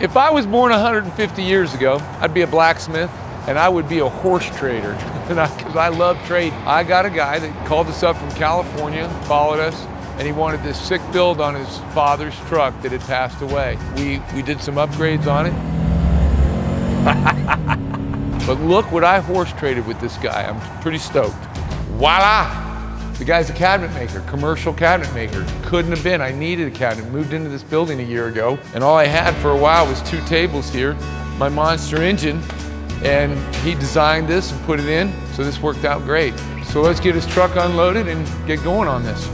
If I was born 150 years ago, I'd be a blacksmith and I would be a horse trader because I love trade. I got a guy that called us up from California, followed us, and he wanted this sick build on his father's truck that had passed away. We did some upgrades on it. But look what I horse traded with this guy. I'm pretty stoked. Voila! The guy's a cabinet maker, commercial cabinet maker. Couldn't have been, I needed a cabinet. Moved into this building a year ago, and all I had for a while was 2 tables here, my monster engine, and he designed this and put it in, so this worked out great. So let's get his truck unloaded and get going on this.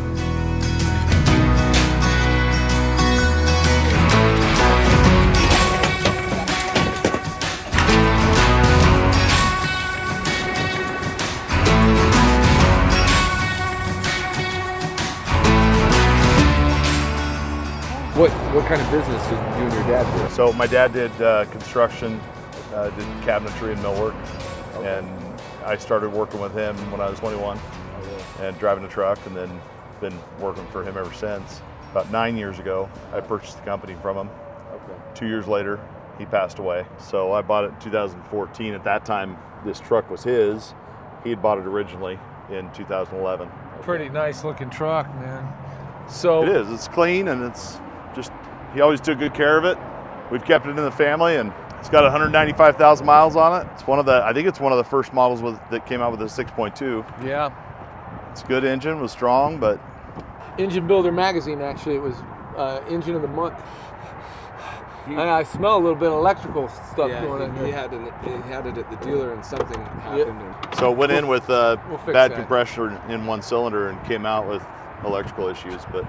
What kind of business did you and your dad do? So my dad did construction, did cabinetry and millwork, and I started working with him when I was 21 and driving a truck, and then been working for him ever since. About 9 years ago, I purchased the company from him. Okay. 2 years later, he passed away. So I bought it in 2014. At that time, this truck was his. He had bought it originally in 2011. Pretty nice looking truck, man. So it is, it's clean, and it's just, he always took good care of it. We've kept it in the family, and it's got 195,000 miles on it. It's one of the, I think it's one of the first models that came out with a 6.2. Yeah. It's a good engine, was strong, but. Engine Builder magazine, actually, it was engine of the month. And I smell a little bit of electrical stuff going on here. He had it at the dealer, and something happened. Yep. So it went in with we'll bad that. compressor in one cylinder and came out with electrical issues, but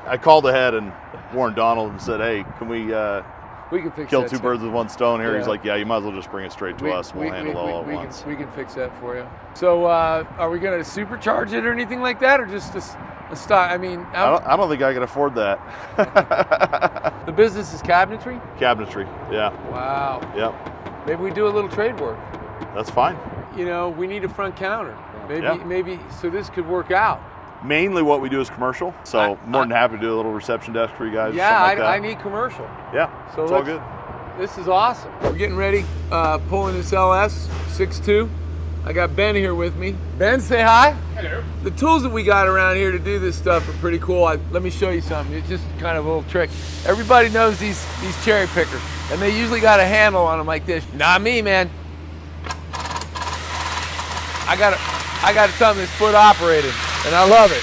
I called ahead and warned Donald and said, hey, can we can fix kill that 2 birds with 1 stone here? Yeah. He's like, yeah, you might as well just bring it straight to us. We'll handle it all at once. We can fix that for you. So are we going to supercharge it or anything like that, or just a stock? I mean, I don't think I can afford that. The business is cabinetry? Cabinetry, yeah. Wow. Yep. Maybe we do a little trade work. That's fine. You know, we need a front counter. Yeah. Maybe so this could work out. Mainly what we do is commercial, so more than happy to do a little reception desk for you guys. Yeah, like I need commercial. Yeah, so it's all good. This is awesome. We're getting ready, pulling this LS 6.2. I got Ben here with me. Ben, say hi. Hello. The tools that we got around here to do this stuff are pretty cool. Let me show you something. It's just kind of a little trick. Everybody knows these cherry pickers, and they usually got a handle on them like this. Not me, man. I got something that's foot operated, and I love it.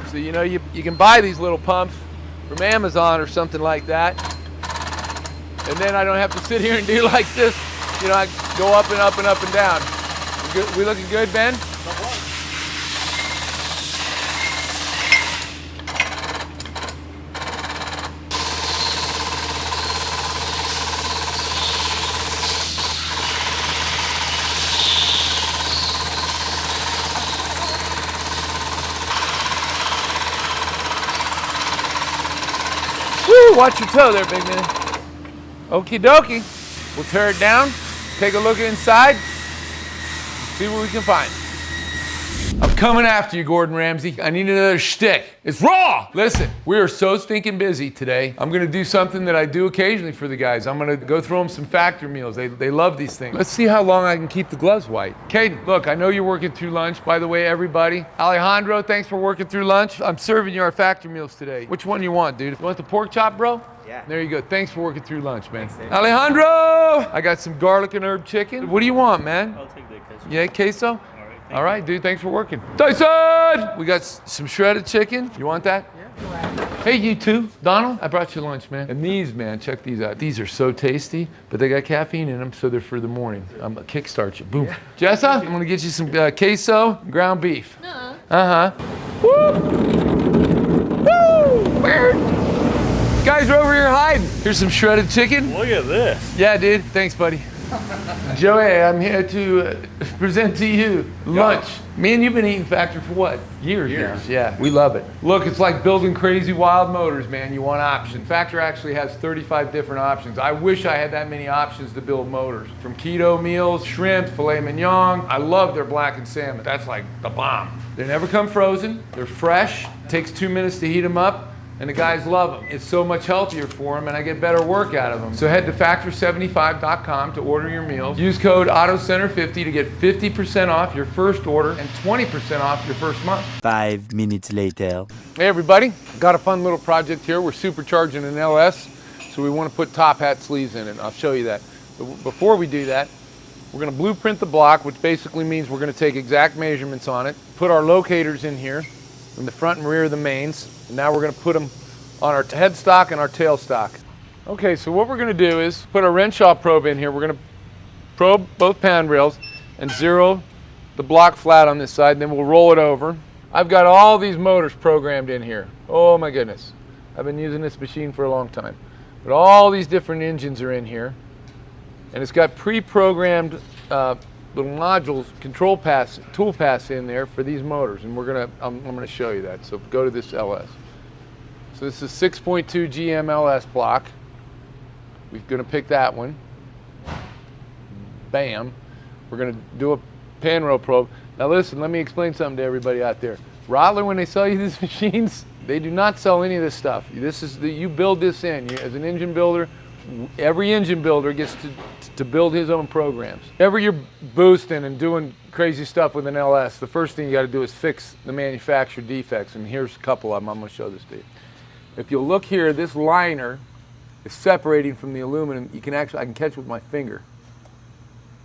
So you know, you can buy these little pumps from Amazon or something like that, and then I don't have to sit here and do like this. You know, I go up and up and up and down. We looking good, Ben? Woo, watch your toe there, big man. Okie dokie. We'll tear it down, take a look inside, see what we can find. I'm coming after you, Gordon Ramsay. I need another shtick. It's raw! Listen, we are so stinking busy today. I'm gonna do something that I do occasionally for the guys. I'm gonna go throw them some factory meals. They love these things. Let's see how long I can keep the gloves white. Caden, look, I know you're working through lunch. By the way, everybody. Alejandro, thanks for working through lunch. I'm serving you our factory meals today. Which one you want, dude? You want the pork chop, bro? Yeah. There you go. Thanks for working through lunch, man. Thanks, Alejandro! I got some garlic and herb chicken. What do you want, man? I'll take the queso. Yeah, queso? All right. All right, dude, thanks for working. Tyson! We got some shredded chicken. You want that? Yeah. Hey, you too. Donald, I brought you lunch, man. And these, man, check these out. These are so tasty, but they got caffeine in them, so they're for the morning. I'm gonna kickstart you. Boom. Yeah. Jessa, I'm gonna get you some queso, ground beef. Uh-huh. Woo! Woo! Weird. Guys are over here hiding. Here's some shredded chicken. Look at this. Yeah, dude. Thanks, buddy. Joey, I'm here to present to you lunch. Me and you've been eating factory for what? Years now. Yeah, we love it. Look, it's like building crazy wild motors, man. You want options. Factory actually has 35 different options. I wish I had that many options to build motors. From keto meals, shrimp, filet mignon. I love their blackened salmon. That's like the bomb. They never come frozen. They're fresh. Takes 2 minutes to heat them up. and the guys love them. It's so much healthier for them, and I get better work out of them. So head to factor75.com to order your meals. Use code AutoCenter50 to get 50% off your first order and 20% off your first month. 5 minutes later. Hey everybody, got a fun little project here. We're supercharging an LS, so we want to put top hat sleeves in it. I'll show you that. But before we do that, we're going to blueprint the block, which basically means we're going to take exact measurements on it, put our locators in here, in the front and rear of the mains, and now we're going to put them on our headstock and our tailstock. Okay, so what we're going to do is put our Renshaw probe in here. We're going to probe both pan rails and zero the block flat on this side, and then we'll roll it over. I've got all these motors programmed in here. Oh my goodness. I've been using this machine for a long time. But all these different engines are in here. And it's got pre-programmed little modules, control pass, tool pass in there for these motors. And I'm gonna show you that. So go to this LS. So this is 6.2 GM LS block. We're gonna pick that one. Bam. We're gonna do a pan rail probe. Now listen, let me explain something to everybody out there. Rottler, when they sell you these machines, they do not sell any of this stuff. You build this in. As an engine builder, every engine builder gets to build his own programs. Whenever you're boosting and doing crazy stuff with an LS, the first thing you got to do is fix the manufacturer defects. And here's a couple of them. I'm going to show this to you. If you'll look here, this liner is separating from the aluminum. I can catch it with my finger.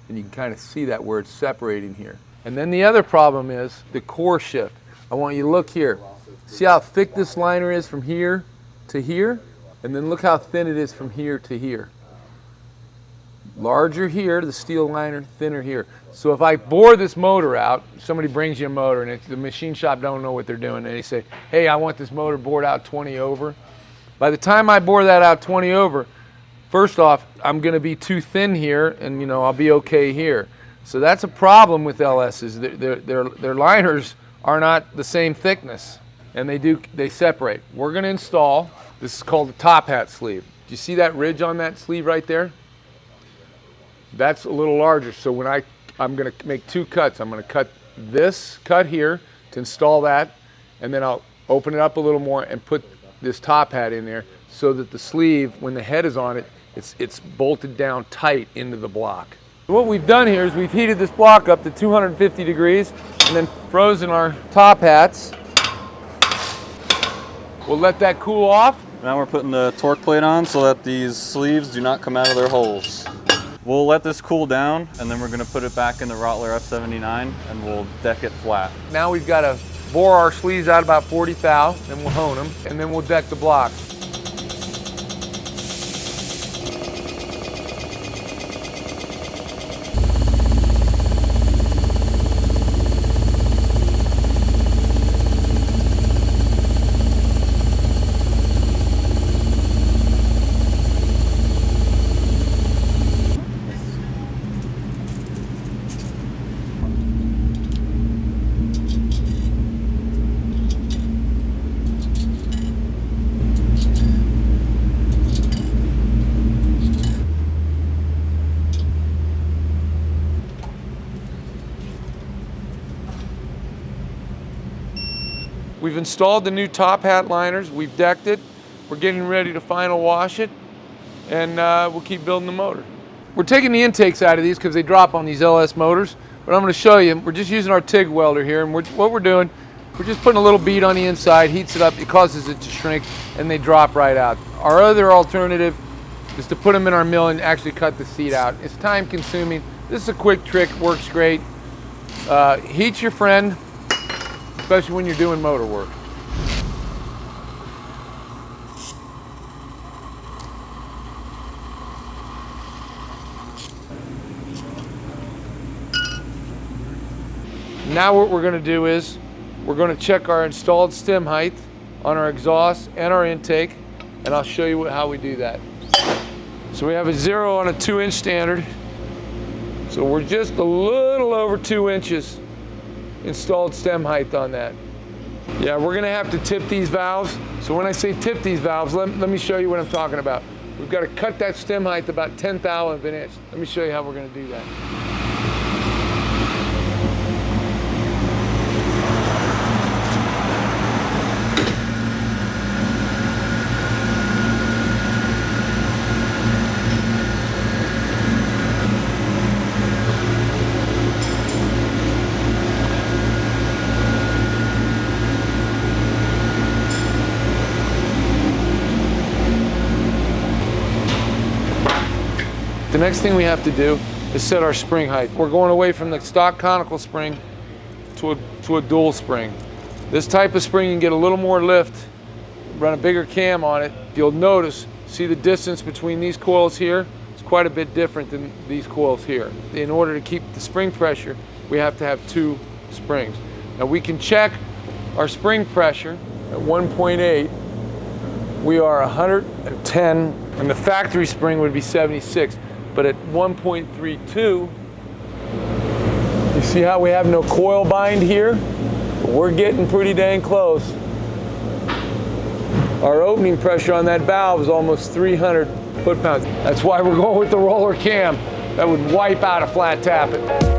And you can kind of see that where it's separating here. And then the other problem is the core shift. I want you to look here. See how thick this liner is from here to here? And then look how thin it is from here to here. Larger here, the steel liner, thinner here. So if I bore this motor out, somebody brings you a motor and the machine shop don't know what they're doing, and they say, hey, I want this motor bored out 20 over. By the time I bore that out 20 over, first off, I'm gonna be too thin here, and I'll be okay here. So that's a problem with LSs. Their liners are not the same thickness, and they separate. We're gonna install, this is called the top hat sleeve. Do you see that ridge on that sleeve right there? That's a little larger, so when I'm gonna make two cuts. I'm gonna cut this cut here to install that, and then I'll open it up a little more and put this top hat in there so that the sleeve, when the head is on it, it's bolted down tight into the block. What we've done here is we've heated this block up to 250 degrees and then frozen our top hats. We'll let that cool off. Now we're putting the torque plate on so that these sleeves do not come out of their holes. We'll let this cool down, and then we're going to put it back in the Rottler F79 and we'll deck it flat. Now we've got to bore our sleeves out about 40 thou, then we'll hone them, and then we'll deck the block. We've installed the new top hat liners, we've decked it, we're getting ready to final wash it, and we'll keep building the motor. We're taking the intakes out of these because they drop on these LS motors, but I'm going to show you, we're just using our TIG welder here, and what we're doing, we're just putting a little bead on the inside, heats it up, it causes it to shrink, and they drop right out. Our other alternative is to put them in our mill and actually cut the seat out. It's time consuming. This is a quick trick, works great. Heat's your friend, especially when you're doing motor work. Now what we're going to do is we're going to check our installed stem height on our exhaust and our intake, and I'll show you how we do that. So we have a 0 on a 2-inch standard, so we're just a little over 2 inches installed stem height on that. Yeah, we're gonna have to tip these valves. So when I say tip these valves, let me show you what I'm talking about. We've got to cut that stem height about 1/10 of an inch. Let me show you how we're gonna do that. The next thing we have to do is set our spring height. We're going away from the stock conical spring to a dual spring. This type of spring, you can get a little more lift, run a bigger cam on it. You'll notice, see the distance between these coils here? It's quite a bit different than these coils here. In order to keep the spring pressure, we have to have 2 springs. Now we can check our spring pressure at 1.8. We are 110, and the factory spring would be 76. But at 1.32, you see how we have no coil bind here? We're getting pretty dang close. Our opening pressure on that valve is almost 300 foot-pounds. That's why we're going with the roller cam. That would wipe out a flat tappet.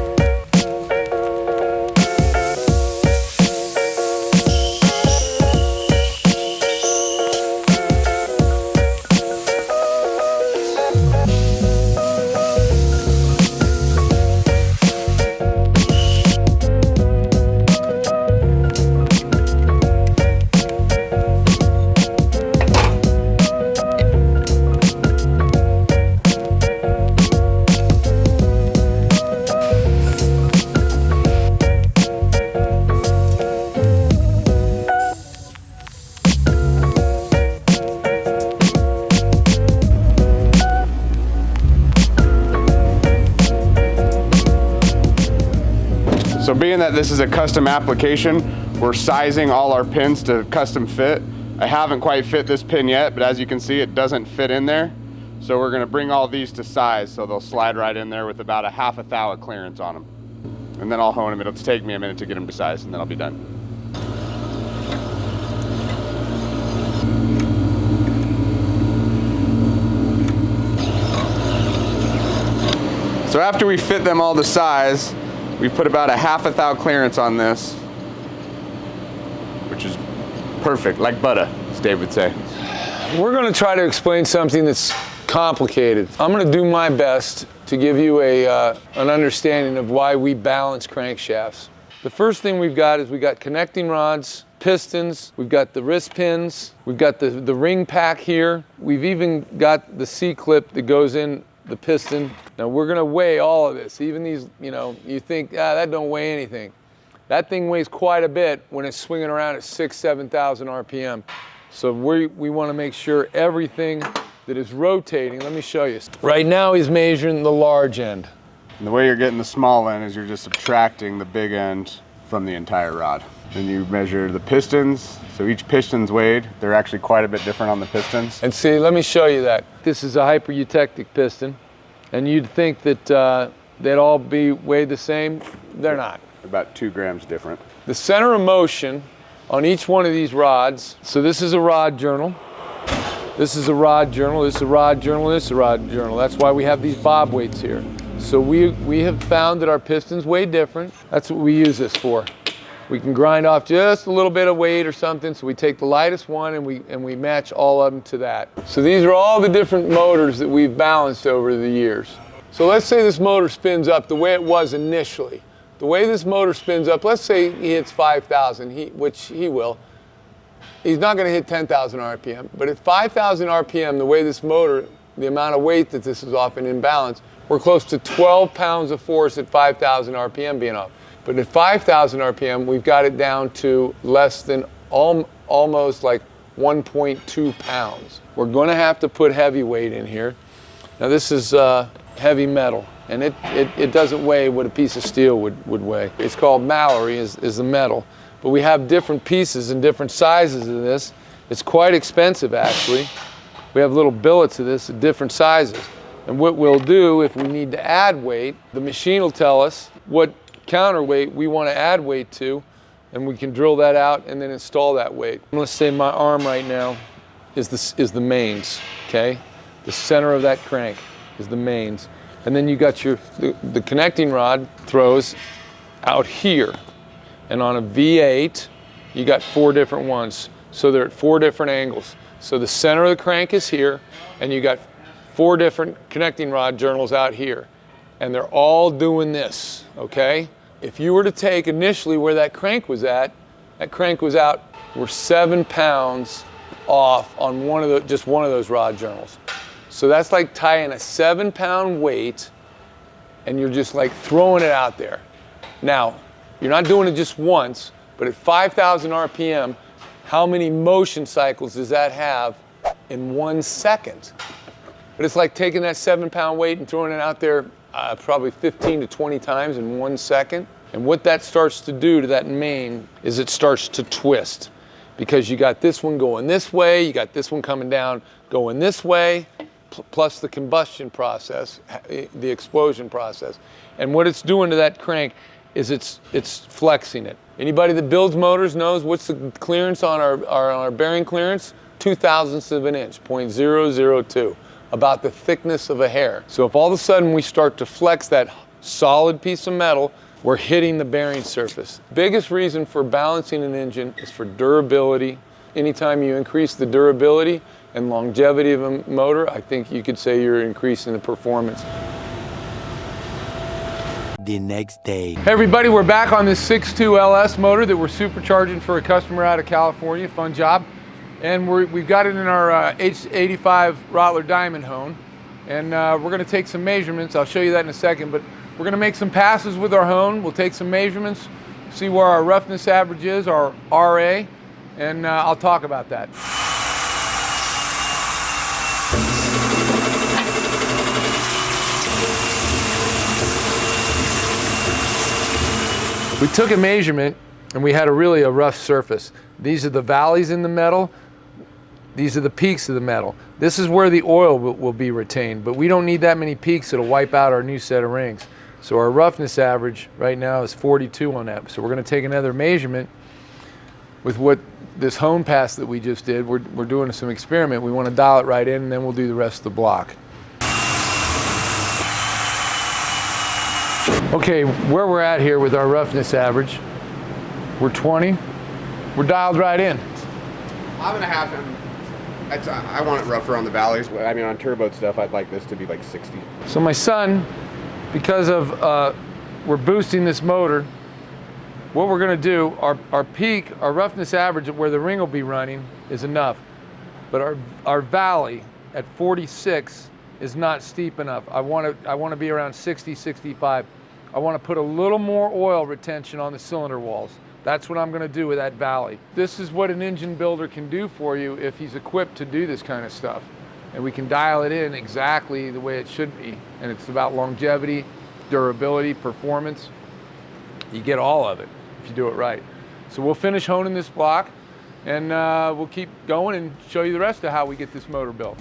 So being that this is a custom application, we're sizing all our pins to custom fit. I haven't quite fit this pin yet, but as you can see, it doesn't fit in there. So we're gonna bring all these to size so they'll slide right in there with about a half a thou of clearance on them. And then I'll hone them. It'll take me a minute to get them to size and then I'll be done. So after we fit them all to size, we put about a half a thou clearance on this, which is perfect, like butter, as Dave would say. We're going to try to explain something that's complicated. I'm going to do my best to give you an understanding of why we balance crankshafts. The first thing we've got is we've got connecting rods, pistons, we've got the wrist pins, we've got the ring pack here, we've even got the C-clip that goes in the piston. Now we're gonna weigh all of this. Even these, you think, that don't weigh anything. That thing weighs quite a bit when it's swinging around at 6,000, 7,000 RPM. So we wanna make sure everything that is rotating, let me show you. Right now he's measuring the large end. And the way you're getting the small end is you're just subtracting the big end from the entire rod. Then you measure the pistons. So each piston's weighed. They're actually quite a bit different on the pistons. And see, let me show you that. This is a hyper-eutectic piston, and you'd think that they'd all be weighed the same. They're not. About 2 grams different. The center of motion on each one of these rods, so this is a rod journal, this is a rod journal, this is a rod journal, this is a rod journal. That's why we have these bob weights here. So we have found that our pistons weigh different. That's what we use this for. We can grind off just a little bit of weight or something, so we take the lightest one and we match all of them to that. So these are all the different motors that we've balanced over the years. So let's say this motor spins up the way it was initially. The way this motor spins up, let's say he hits 5,000, which he will. He's not gonna hit 10,000 RPM, but at 5,000 RPM, the way this motor, the amount of weight that this is off in imbalance, we're close to 12 pounds of force at 5,000 RPM being off. But at 5,000 RPM, we've got it down to less than almost like 1.2 pounds. We're gonna have to put heavy weight in here. Now this is heavy metal, and it doesn't weigh what a piece of steel would weigh. It's called Mallory is the metal, but we have different pieces and different sizes of this. It's quite expensive actually. We have little billets of this at different sizes. And what we'll do if we need to add weight, the machine will tell us what counterweight we want to add weight to, and we can drill that out and then install that weight. Let's say my arm right now is the mains, okay? The center of that crank is the mains. And then you got the connecting rod throws out here. And on a V8, you got 4 different ones. So they're at 4 different angles. So the center of the crank is here, and you got 4 different connecting rod journals out here. And they're all doing this, okay? If you were to take initially where that crank was at, that crank was out, we're 7 pounds off on just one of those rod journals. So that's like tying a 7-pound weight and you're just like throwing it out there. Now, you're not doing it just once, but at 5,000 RPM, how many motion cycles does that have in 1 second? But it's like taking that 7-pound weight and throwing it out there probably 15 to 20 times in 1 second. And what that starts to do to that main is it starts to twist, because you got this one going this way, you got this one coming down going this way, plus the combustion process, the explosion process. And what it's doing to that crank is it's flexing it. Anybody that builds motors knows what's the clearance on our bearing clearance? 0.02 of an inch, 0.002, about the thickness of a hair. So if all of a sudden we start to flex that solid piece of metal, we're hitting the bearing surface. Biggest reason for balancing an engine is for durability. Anytime you increase the durability and longevity of a motor, I think you could say you're increasing the performance. The next day. Hey everybody, we're back on this 6.2 LS motor that we're supercharging for a customer out of California. Fun job. And we've got it in our H85 Rottler Diamond hone. And we're going to take some measurements. I'll show you that in a second. But we're going to make some passes with our hone. We'll take some measurements, see where our roughness average is, our RA, and I'll talk about that. We took a measurement and we had a really rough surface. These are the valleys in the metal. These are the peaks of the metal. This is where the oil will be retained, but we don't need that many peaks. It'll wipe out our new set of rings. So our roughness average right now is 42 on that. So we're going to take another measurement with what this hone pass that we just did. We're doing some experiment. We want to dial it right in, and then we'll do the rest of the block. Okay, where we're at here with our roughness average, we're 20. We're dialed right in. I'm gonna have him. I want it rougher on the valleys. I mean, on turbo stuff, I'd like this to be like 60. So my son, because of we're boosting this motor, what we're going to do, our peak, our roughness average where the ring will be running is enough, but our valley at 46 is not steep enough. I want to be around 60, 65. I want to put a little more oil retention on the cylinder walls. That's what I'm going to do with that valley. This is what an engine builder can do for you if he's equipped to do this kind of stuff. And we can dial it in exactly the way it should be. And it's about longevity, durability, performance. You get all of it if you do it right. So we'll finish honing this block, and we'll keep going and show you the rest of how we get this motor built.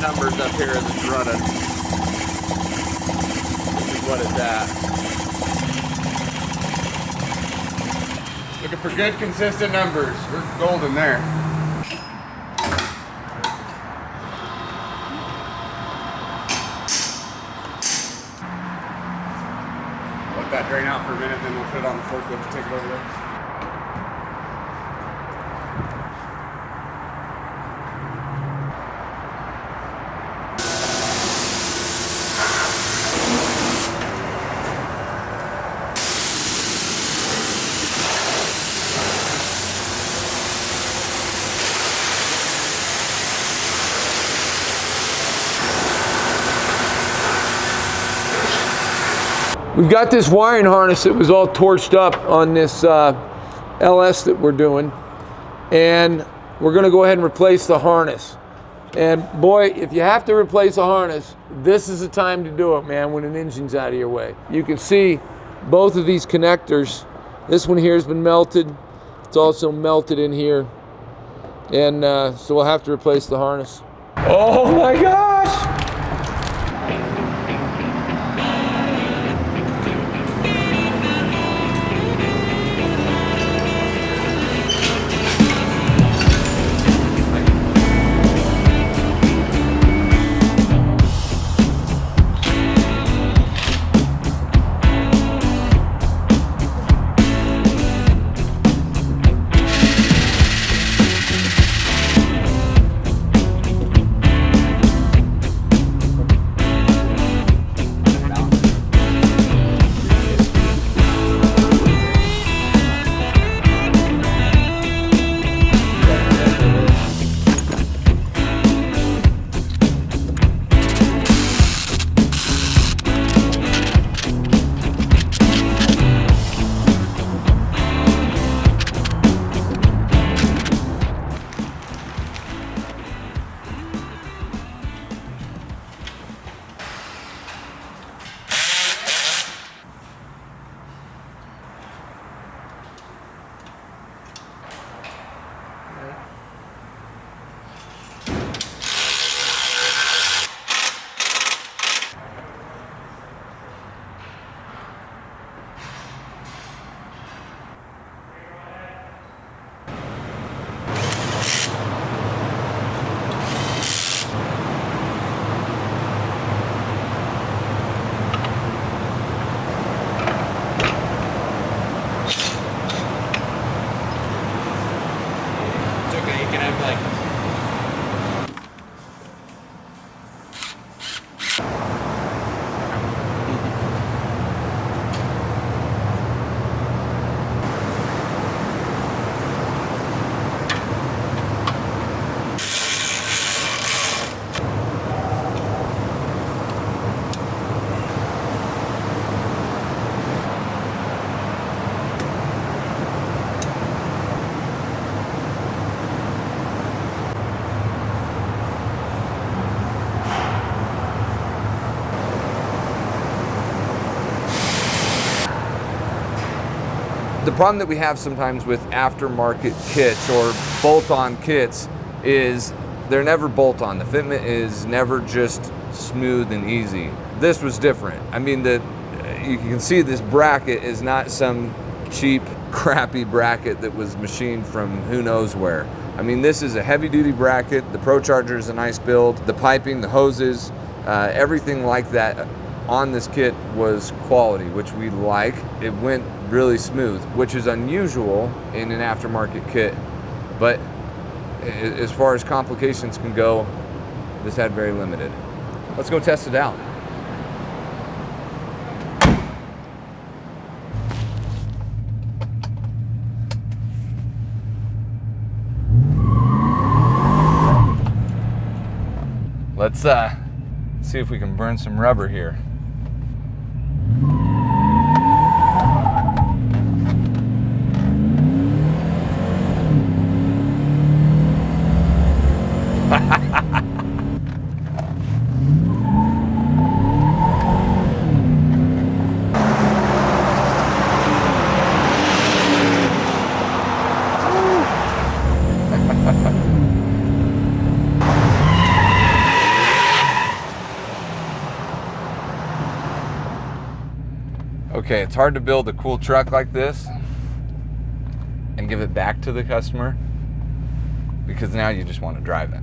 numbers up here as it's running. This is what it's at. Looking for good, consistent numbers. We're golden there. Let that drain out for a minute, then we'll put it on the forklift to take it over there. We've got this wiring harness that was all torched up on this LS that we're doing, and we're going to go ahead and replace the harness. And boy, if you have to replace a harness, this is the time to do it, man, when an engine's out of your way. You can see both of these connectors. This one here has been melted. It's also melted in here, and so we'll have to replace the harness. Oh my gosh! The problem that we have sometimes with aftermarket kits or bolt-on kits is they're never bolt-on. The fitment is never just smooth and easy. This was different. I mean, you can see this bracket is not some cheap, crappy bracket that was machined from who knows where. I mean, this is a heavy-duty bracket. The ProCharger is a nice build. The piping, the hoses, everything like that on this kit was quality, which we like. It went really smooth, which is unusual in an aftermarket kit. But as far as complications can go, this had very limited. Let's go test it out. Let's see if we can burn some rubber here. Okay, it's hard to build a cool truck like this and give it back to the customer because now you just want to drive it.